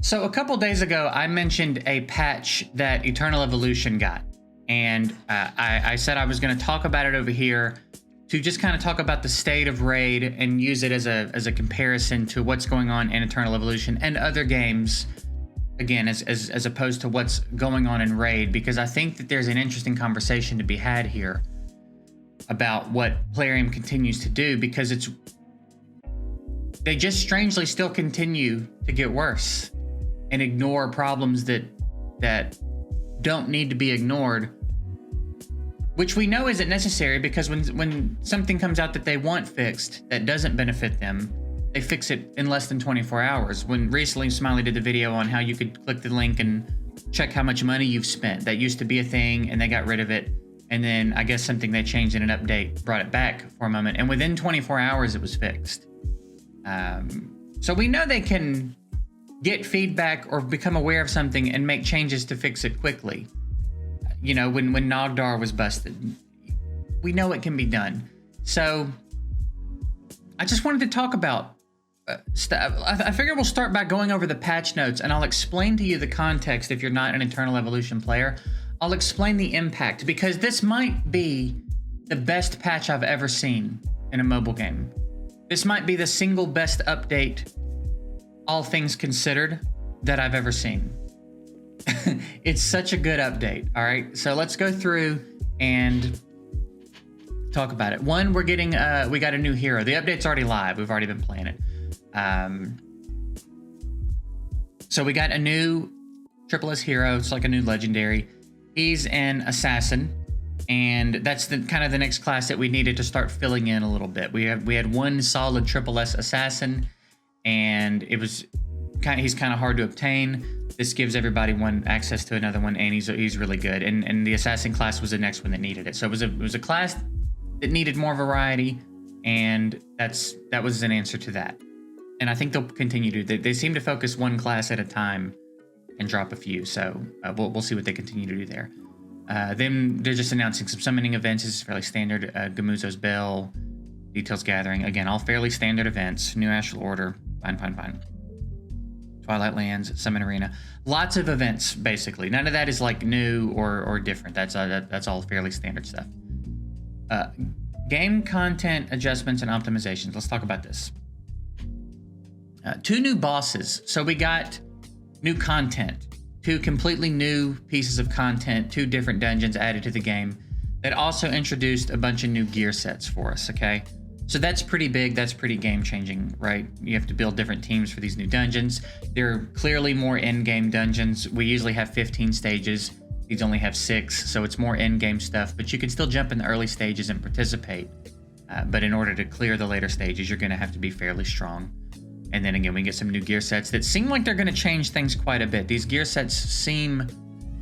So a couple days ago, I mentioned a patch that Eternal Evolution got, and I said I was going to talk about it over here to just kind of talk about the state of Raid and use it as a comparison to what's going on in Eternal Evolution and other games, again, as opposed to what's going on in Raid, because I think that there's an interesting conversation to be had here about what Plarium continues to do, because they just strangely still continue to get worse and ignore problems that don't need to be ignored, which we know isn't necessary, because when something comes out that they want fixed that doesn't benefit them, they fix it in less than 24 hours. When recently Smiley did the video on how you could click the link and check how much money you've spent, that used to be a thing and they got rid of it, and then I guess something they changed in an update brought it back for a moment, and within 24 hours it was fixed. So we know they can get feedback or become aware of something and make changes to fix it quickly. You know, when Nogdar was busted, we know it can be done. So I just wanted to talk about stuff. I figure we'll start by going over the patch notes, and I'll explain to you the context if you're not an Eternal Evolution player. I'll explain the impact, because this might be the best patch I've ever seen in a mobile game. This might be the single best update, all things considered, that I've ever seen. It's such a good update. All right, so let's go through and talk about it. One, we got a new hero. The update's already live. We've already been playing it. So we got a new Triple S hero. It's like a new legendary. He's an assassin, and that's the kind of the next class that we needed to start filling in a little bit. We had one solid Triple S assassin, and he's kind of hard to obtain. This gives everybody one access to another one, and he's really good. And the assassin class was the next one that needed it. So it was a class that needed more variety, and that was an answer to that. And I think they'll continue to. They seem to focus one class at a time and drop a few. So we'll see what they continue to do there. Then they're just announcing some summoning events. This is fairly standard. Gamuzo's Bell, Details Gathering. Again, all fairly standard events. New Astral Order. Fine. Twilight Lands, Summon Arena. Lots of events, basically. None of that is like new or different. That's all fairly standard stuff. Game content adjustments and optimizations. Let's talk about this. 2 new bosses. So we got new content. 2 completely new pieces of content. 2 different dungeons added to the game that also introduced a bunch of new gear sets for us, okay? So that's pretty big. That's pretty game-changing, right? You have to build different teams for these new dungeons. There are clearly more in-game dungeons. We usually have 15 stages. These only have 6, so it's more in-game stuff, but you can still jump in the early stages and participate. But in order to clear the later stages, you're going to have to be fairly strong. And then again, we get some new gear sets that seem like they're going to change things quite a bit. These gear sets seem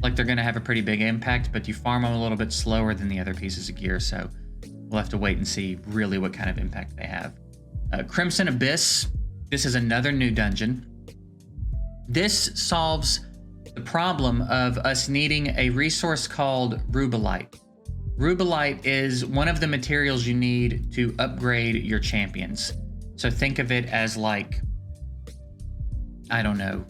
like they're going to have a pretty big impact, but you farm them a little bit slower than the other pieces of gear, so we'll have to wait and see really what kind of impact they have. Crimson Abyss. This is another new dungeon. This solves the problem of us needing a resource called Rubelite. Rubelite is one of the materials you need to upgrade your champions. So think of it as like, I don't know,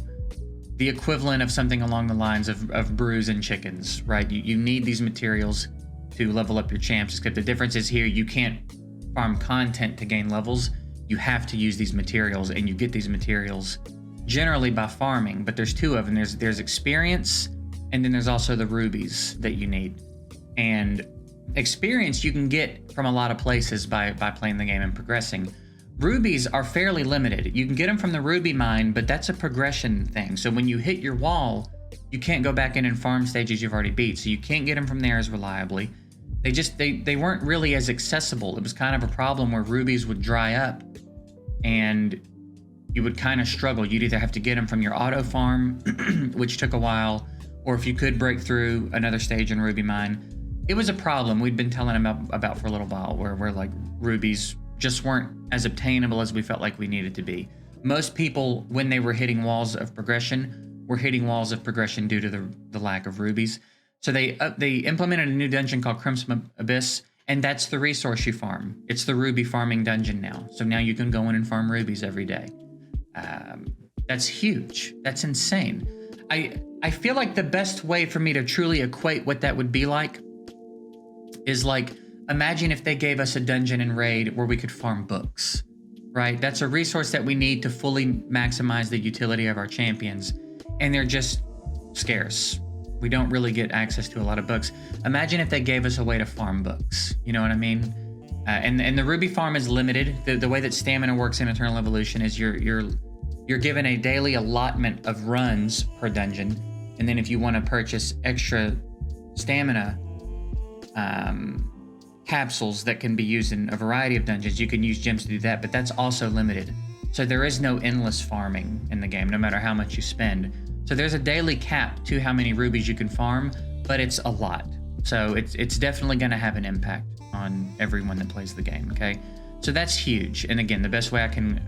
the equivalent of something along the lines of brews and chickens, right? You need these materials to level up your champs, except the difference is here you can't farm content to gain levels. You have to use these materials, and you get these materials generally by farming, but there's 2 of them. There's experience, and then there's also the rubies that you need. And experience you can get from a lot of places by playing the game and progressing. Rubies are fairly limited. You can get them from the ruby mine, but that's a progression thing. So when you hit your wall, you can't go back in and farm stages you've already beat. So you can't get them from there as reliably. They weren't really as accessible. It was kind of a problem where rubies would dry up and you would kind of struggle. You'd either have to get them from your auto farm, which took a while, or if you could break through another stage in ruby mine. It was a problem we'd been telling them about for a little while, where like rubies just weren't as obtainable as we felt like we needed to be. Most people, when they were hitting walls of progression, were hitting walls of progression due to the lack of rubies. So they implemented a new dungeon called Crimson Abyss, and that's the resource you farm. It's the ruby farming dungeon now. So now you can go in and farm rubies every day. That's huge. That's insane. I feel like the best way for me to truly equate what that would be like is like, imagine if they gave us a dungeon in Raid where we could farm books, right? That's a resource that we need to fully maximize the utility of our champions, and they're just scarce. We don't really get access to a lot of books. Imagine if they gave us a way to farm books. You know what I mean? And the ruby farm is limited. The way that stamina works in Eternal Evolution is you're given a daily allotment of runs per dungeon, and then if you want to purchase extra stamina capsules that can be used in a variety of dungeons, you can use gems to do that, but that's also limited. So there is no endless farming in the game, no matter how much you spend. So there's a daily cap to how many rubies you can farm, but it's a lot. So it's definitely going to have an impact on everyone that plays the game, okay? So that's huge. And again, the best way I can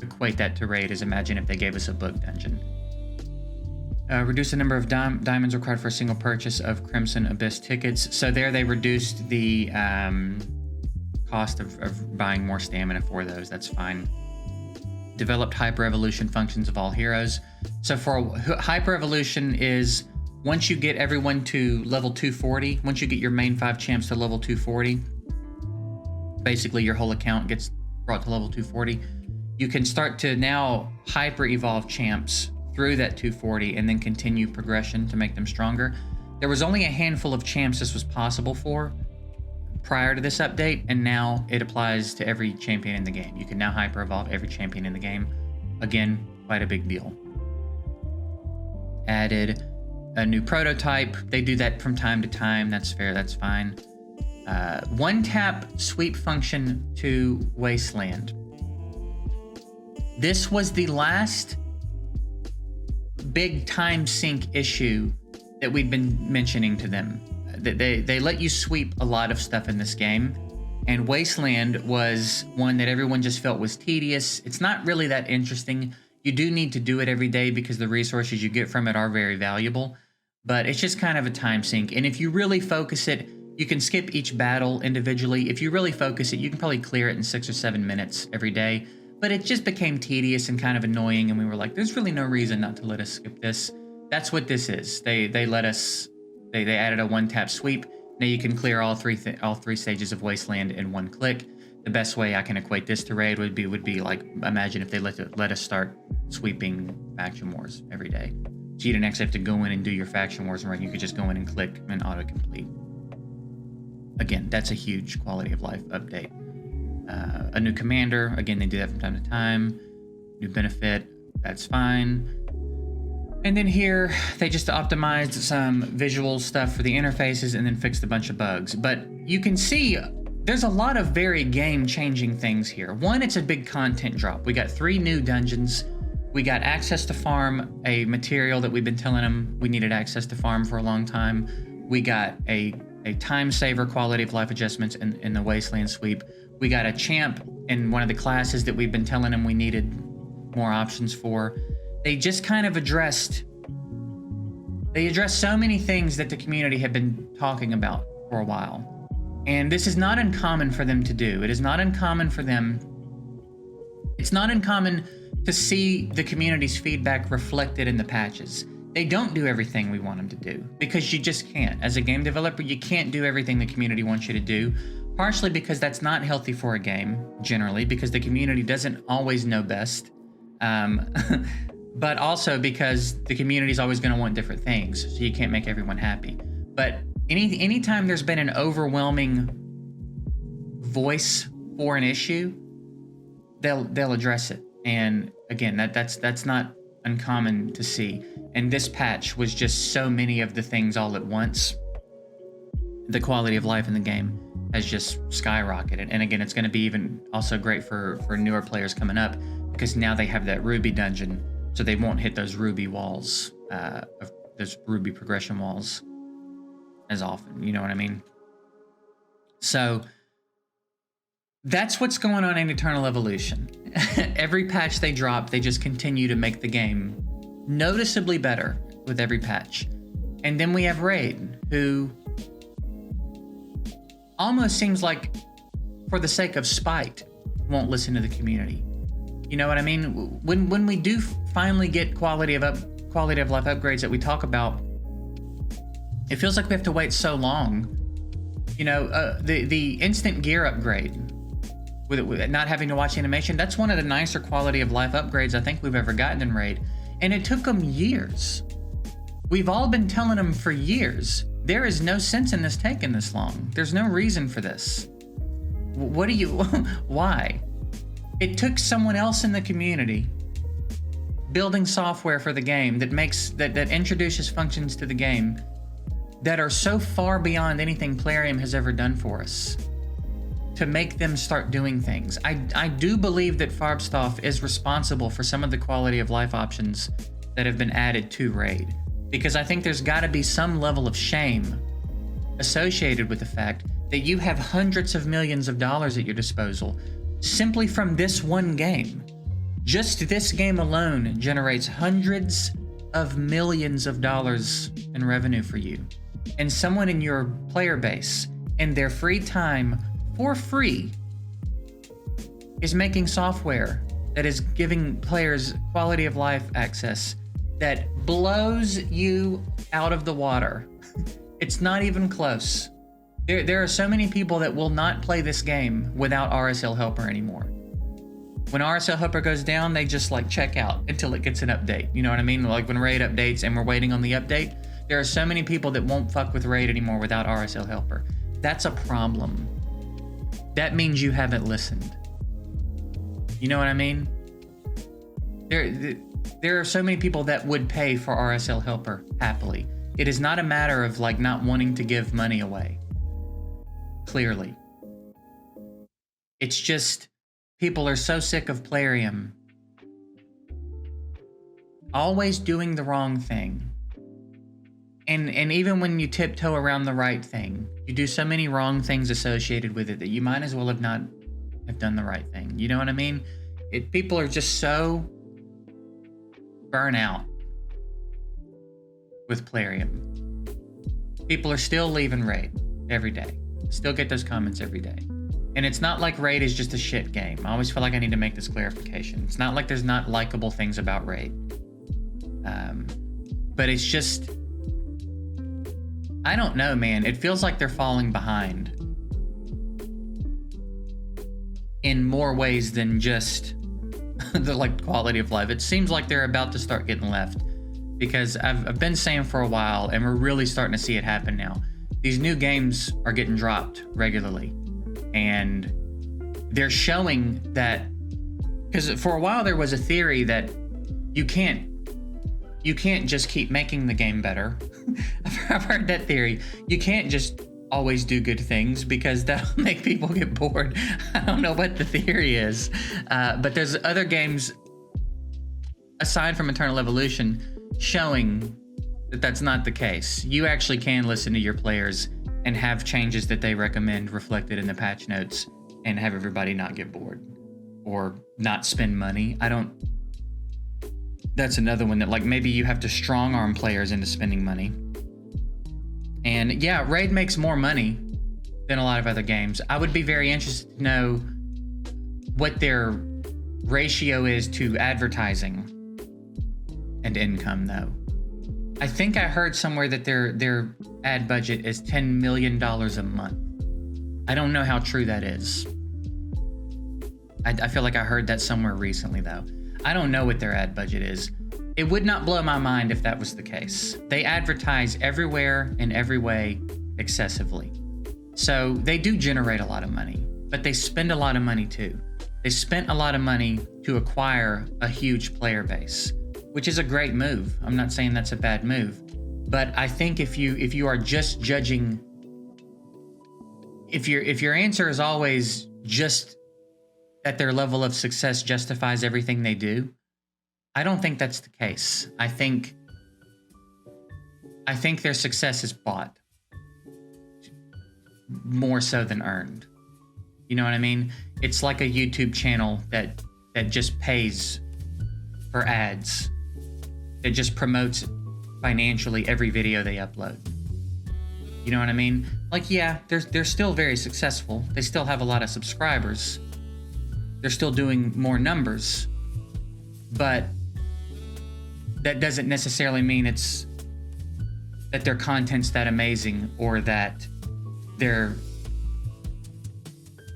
equate that to Raid is imagine if they gave us a book dungeon. Reduce the number of diamonds required for a single purchase of Crimson Abyss tickets. So there they reduced the cost of buying more stamina for those. That's fine. Developed hyper evolution functions of all heroes. So for hyper evolution is once you get everyone to level 240, once you get your main 5 champs to level 240, basically your whole account gets brought to level 240. You can start to now hyper evolve champs through that 240 and then continue progression to make them stronger. There was only a handful of champs this was possible for prior to this update, and now it applies to every champion in the game. You can now hyper evolve every champion in the game. Again, quite a big deal. Added a new prototype. They do that from time to time. That's fair, that's fine. One tap sweep function to Wasteland. This was the last big time sink issue that we'd been mentioning to them. They let you sweep a lot of stuff in this game, and Wasteland was one that everyone just felt was tedious. It's not really that interesting. You do need to do it every day because the resources you get from it are very valuable, but it's just kind of a time sink. And if you really focus it, you can skip each battle individually. If you really focus it, you can probably clear it in 6 or 7 minutes every day. But it just became tedious and kind of annoying, and we were like, there's really no reason not to let us skip this. That's what this is. They let us, they added a one-tap sweep. Now you can clear all three stages of Wasteland in one click. The best way I can equate this to Raid would be like, imagine if they let us start sweeping faction wars every day. So you didn't actually have to go in and do your faction wars run. You could just go in and click and autocomplete. Again, that's a huge quality of life update. A new commander, again, they do that from time to time. New benefit, that's fine. And then here, they just optimized some visual stuff for the interfaces and then fixed a bunch of bugs. But you can see there's a lot of very game-changing things here. One, it's a big content drop. We got 3 new dungeons. We got access to farm, a material that we've been telling them we needed access to farm for a long time. We got a time saver quality of life adjustments in the Wasteland sweep. We got a champ in one of the classes that we've been telling them we needed more options for. They just kind of addressed so many things that the community had been talking about for a while. And this is not uncommon for them to do. It's not uncommon to see the community's feedback reflected in the patches. They don't do everything we want them to do because you just can't. As a game developer, you can't do everything the community wants you to do. Partially because that's not healthy for a game, generally, because the community doesn't always know best. But also because the community is always going to want different things, so you can't make everyone happy. But anytime there's been an overwhelming voice for an issue, they'll address it. And again, that's not uncommon to see. And this patch was just so many of the things all at once. The quality of life in the game has just skyrocketed. And again, it's going to be even also great for newer players coming up because now they have that ruby dungeon, so they won't hit those ruby walls, those ruby progression walls as often. You know what I mean? So that's what's going on in Eternal Evolution. Every patch they drop, they just continue to make the game noticeably better with every patch. And then we have Raid, who almost seems like, for the sake of spite, won't listen to the community. You know what I mean? When we do finally get quality of life upgrades that we talk about, it feels like we have to wait so long. You know, the instant gear upgrade, with not having to watch animation, that's one of the nicer quality of life upgrades I think we've ever gotten in Raid. And it took them years. We've all been telling them for years, there is no sense in this taking this long. There's no reason for this. What do you, why? It took someone else in the community building software for the game that introduces functions to the game that are so far beyond anything Plarium has ever done for us to make them start doing things. I do believe that Farbstoff is responsible for some of the quality of life options that have been added to Raid, because I think there's got to be some level of shame associated with the fact that you have hundreds of millions of dollars at your disposal simply from this one game. Just this game alone generates hundreds of millions of dollars in revenue for you. And someone in your player base, in their free time, for free, is making software that is giving players quality of life access that blows you out of the water. It's not even close. There are so many people that will not play this game without RSL Helper anymore. When RSL Helper goes down, they just like check out until it gets an update. You know what I mean? Like when Raid updates and we're waiting on the update, there are so many people that won't fuck with Raid anymore without RSL Helper. That's a problem. That means you haven't listened. You know what I mean? There are so many people that would pay for RSL Helper happily. It is not a matter of like not wanting to give money away. Clearly. It's just people are so sick of Plarium always doing the wrong thing. And even when you tiptoe around the right thing, you do so many wrong things associated with it that you might as well have not have done the right thing. You know what I mean? People are just so burnt out with Plarium. People are still leaving Raid every day. Still get those comments every day. And it's not like Raid is just a shit game. I always feel like I need to make this clarification. It's not like there's not likable things about Raid. But it's just, I don't know, man. It feels like they're falling behind in more ways than just the like quality of life. It seems like they're about to start getting left, because I've been saying for a while, and we're really starting to see it happen now. These new games are getting dropped regularly, and they're showing that, because for a while there was a theory that you can't just keep making the game better. I've heard that theory. You can't just always do good things because that'll make people get bored. I don't know what the theory is, but there's other games aside from Eternal Evolution showing that that's not the case. You actually can listen to your players and have changes that they recommend reflected in the patch notes and have everybody not get bored or not spend money. That's another one that like maybe you have to strong arm players into spending money. And yeah, Raid makes more money than a lot of other games. I would be very interested to know what their ratio is to advertising and income though. I think I heard somewhere that their ad budget is $10 million a month. I don't know how true that is. I feel like I heard that somewhere recently though. I don't know what their ad budget is. It would not blow my mind if that was the case. They advertise everywhere in every way excessively. So they do generate a lot of money, but they spend a lot of money too. They spent a lot of money to acquire a huge player base, which is a great move. I'm not saying that's a bad move, but I think if you are just judging, if your answer is always just that their level of success justifies everything they do, I don't think that's the case. I think their success is bought more so than earned. You know what I mean? It's like a YouTube channel that just pays for ads, that just promotes financially every video they upload. You know what I mean? Like, yeah, they're still very successful. They still have a lot of subscribers. They're still doing more numbers, but that doesn't necessarily mean that their content's that amazing or that their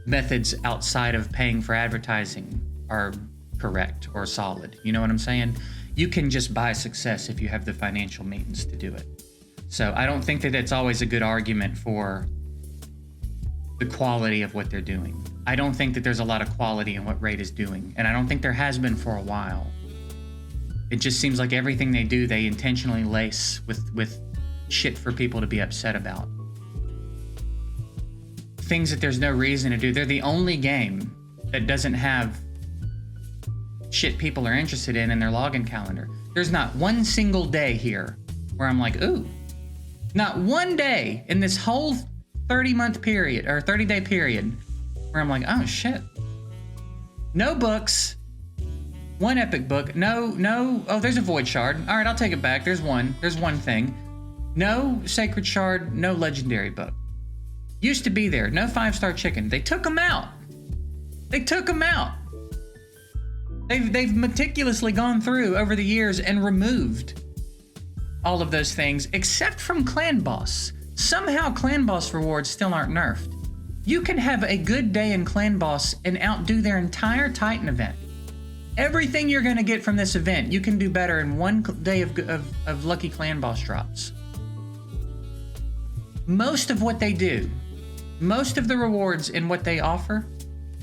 methods outside of paying for advertising are correct or solid. You know what I'm saying? You can just buy success if you have the financial means to do it. So I don't think that it's always a good argument for the quality of what they're doing. I don't think that there's a lot of quality in what Raid is doing, and I don't think there has been for a while. It just seems like everything they do, they intentionally lace with shit for people to be upset about. Things that there's no reason to do. They're the only game that doesn't have shit people are interested in their login calendar. There's not one single day here where I'm like, ooh. Not one day in this whole 30-month period or 30-day period where I'm like, oh shit. No books. One epic book. No. Oh, there's a Void Shard. All right, I'll take it back. There's one thing. No Sacred Shard. No Legendary book. Used to be there. No 5-star chicken. They took them out. They've meticulously gone through over the years and removed all of those things except from Clan Boss. Somehow Clan Boss rewards still aren't nerfed. You can have a good day in Clan Boss and outdo their entire Titan event. Everything you're going to get from this event, you can do better in one day of lucky Clan Boss drops. Most of what they do, most of the rewards in what they offer,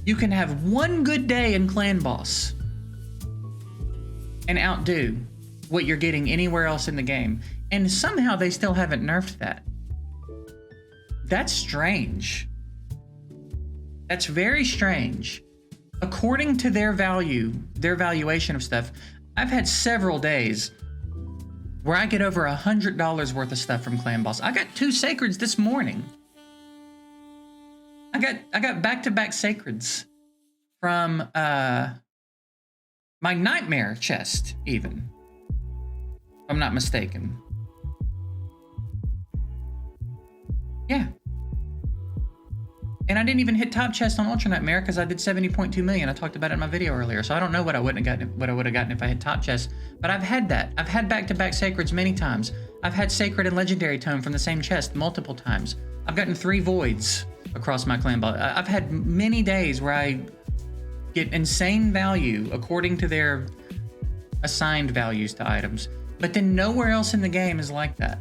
you can have one good day in Clan Boss and outdo what you're getting anywhere else in the game. And somehow they still haven't nerfed that. That's strange. That's very strange. According to their valuation of stuff, I've had several days where I get over $100 worth of stuff from Clan Boss. I got 2 Sacreds this morning. I got back-to-back Sacreds from my Nightmare chest, even. If I'm not mistaken. Yeah. And I didn't even hit top chest on Ultra Nightmare because I did 70.2 million. I talked about it in my video earlier, so I don't know what I would have gotten if I had top chest. But I've had that. I've had back-to-back Sacreds many times. I've had Sacred and Legendary Tome from the same chest multiple times. I've gotten 3 Voids across my clan ball. I've had many days where I get insane value according to their assigned values to items, but then nowhere else in the game is like that.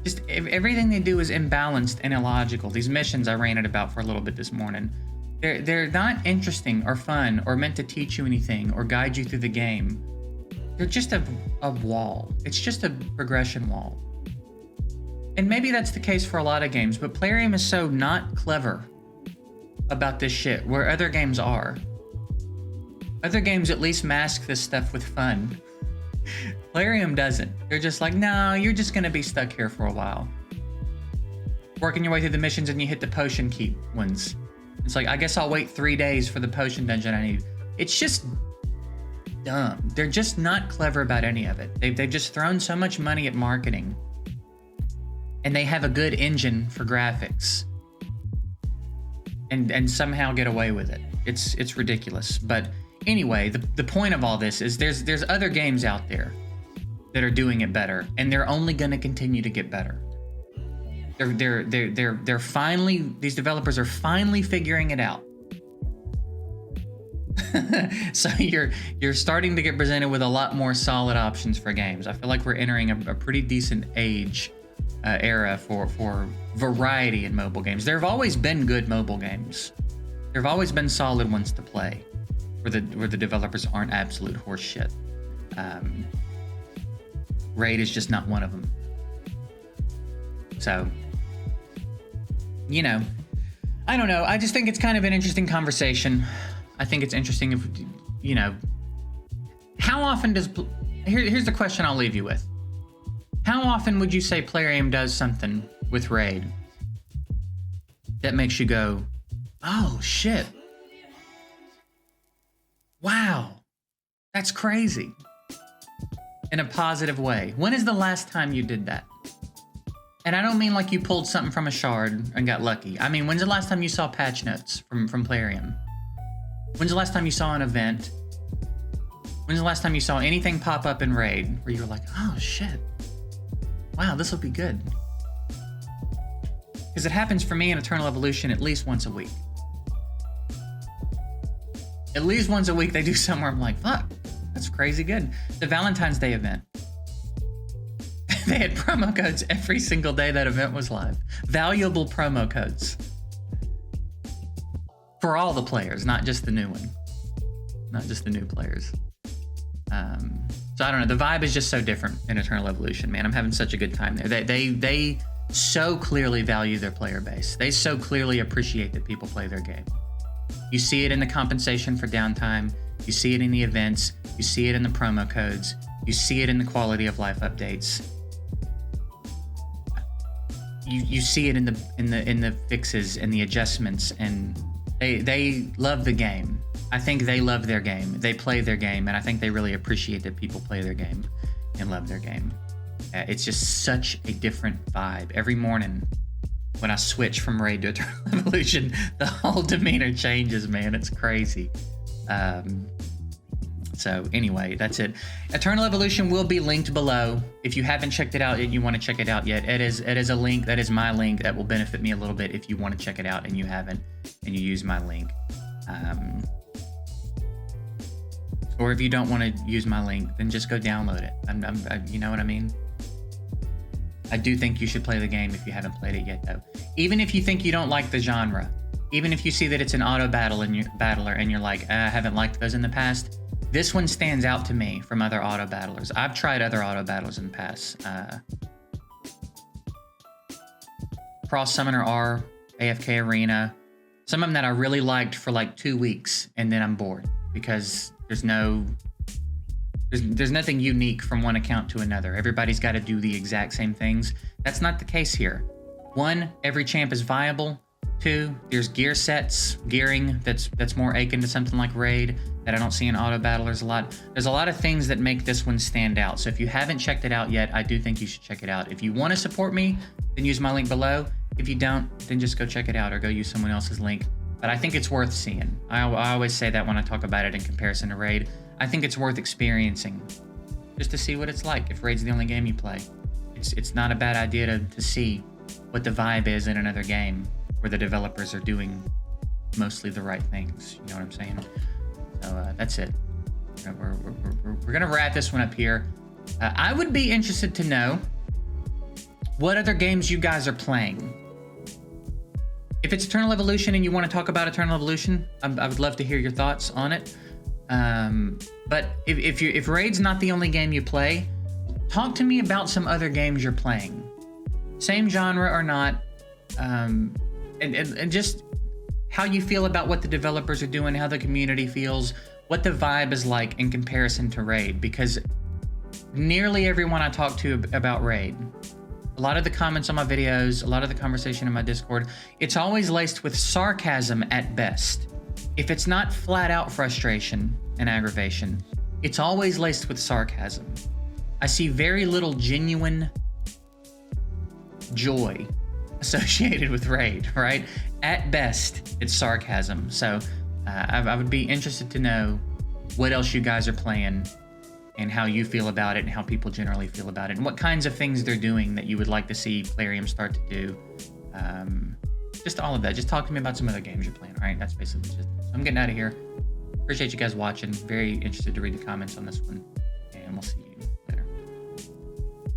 Just everything they do is imbalanced and illogical. These missions I ranted about for a little bit this morning, they're not interesting or fun or meant to teach you anything or guide you through the game. They're just a wall. It's just a progression wall. And maybe that's the case for a lot of games, but Plarium is so not clever about this shit, where other games are. Other games at least mask this stuff with fun. Plarium doesn't. They're just like, no, you're just gonna be stuck here for a while. Working your way through the missions and you hit the potion keep ones. It's like, I guess I'll wait 3 days for the potion dungeon I need. It's just dumb. They're just not clever about any of it. They've just thrown so much money at marketing. And they have a good engine for graphics. And somehow get away with it. It's ridiculous. But anyway, the point of all this is there's other games out there that are doing it better, and they're only going to continue to get better. They're finally, these developers are finally figuring it out. So you're starting to get presented with a lot more solid options for games. I feel like we're entering a pretty decent era for variety in mobile games. There have always been good mobile games. There have always been solid ones to play, where the developers aren't absolute horse shit. Raid is just not one of them. So, you know, I don't know. I just think it's kind of an interesting conversation. I think it's interesting if, you know, how often does... Here's the question I'll leave you with. How often would you say Plarium does something with Raid that makes you go, oh, shit. Wow. That's crazy. In a positive way. When is the last time you did that? And I don't mean like you pulled something from a shard and got lucky. I mean, when's the last time you saw patch notes from Plarium? When's the last time you saw an event When's the last time you saw anything pop up in Raid where you were like, oh shit, wow, this will be good? Because it happens for me in Eternal Evolution at least once a week. At least once a week they do somewhere I'm like, fuck, that's crazy good. The Valentine's Day event. They had promo codes every single day that event was live. Valuable promo codes. For all the players, not just the new one. Not just the new players. So I don't know, the vibe is just so different in Eternal Evolution, man. I'm having such a good time there. They so clearly value their player base. They so clearly appreciate that people play their game. You see it in the compensation for downtime. You see it in the events. You see it in the promo codes. You see it in the quality of life updates. You see it in the fixes and the adjustments, and they love the game. I think they love their game. They play their game, and I think they really appreciate that people play their game and love their game. It's just such a different vibe. Every morning when I switch from Raid to Eternal Evolution, the whole demeanor changes, man. It's crazy. So anyway, that's it. Eternal Evolution will be linked below. If you haven't checked it out and you want to check it out yet, it is a link. That is my link. That will benefit me a little bit if you want to check it out and you haven't, and you use my link. Or if you don't want to use my link, then just go download it. You know what I mean? I do think you should play the game if you haven't played it yet, though. Even if you think you don't like the genre, even if you see that it's an auto battler and you're like, I haven't liked those in the past, this one stands out to me from other auto battlers. I've tried other auto battlers in the past. Cross Summoner R, AFK Arena, some of them that I really liked for like 2 weeks, and then I'm bored because there's nothing unique from one account to another. Everybody's got to do the exact same things. That's not the case here. 1, every champ is viable. 2, there's gear sets, gearing that's more akin to something like Raid that I don't see in auto battlers a lot. There's a lot of things that make this one stand out. So if you haven't checked it out yet, I do think you should check it out. If you want to support me, then use my link below. If you don't, then just go check it out or go use someone else's link. But I think it's worth seeing. I always say that when I talk about it in comparison to Raid. I think it's worth experiencing just to see what it's like if Raid's the only game you play. It's not a bad idea to see what the vibe is in another game where the developers are doing mostly the right things. You know what I'm saying? So that's it. We're gonna wrap this one up here. I would be interested to know what other games you guys are playing. If it's Eternal Evolution and you want to talk about Eternal Evolution, I would love to hear your thoughts on it. But if Raid's not the only game you play, talk to me about some other games you're playing. Same genre or not, and just how you feel about what the developers are doing, how the community feels, what the vibe is like in comparison to Raid. Because nearly everyone I talk to about Raid, a lot of the comments on my videos, a lot of the conversation in my Discord, it's always laced with sarcasm at best. If it's not flat out frustration and aggravation, it's always laced with sarcasm. I see very little genuine joy associated with Raid, right? At best, it's sarcasm. So I would be interested to know what else you guys are playing and how you feel about it and how people generally feel about it and what kinds of things they're doing that you would like to see Plarium start to do. Just all of that. Just talk to me about some other games you're playing. All right, that's basically just it. So I'm getting out of here. Appreciate you guys watching. Very interested to read the comments on this one, and we'll see you.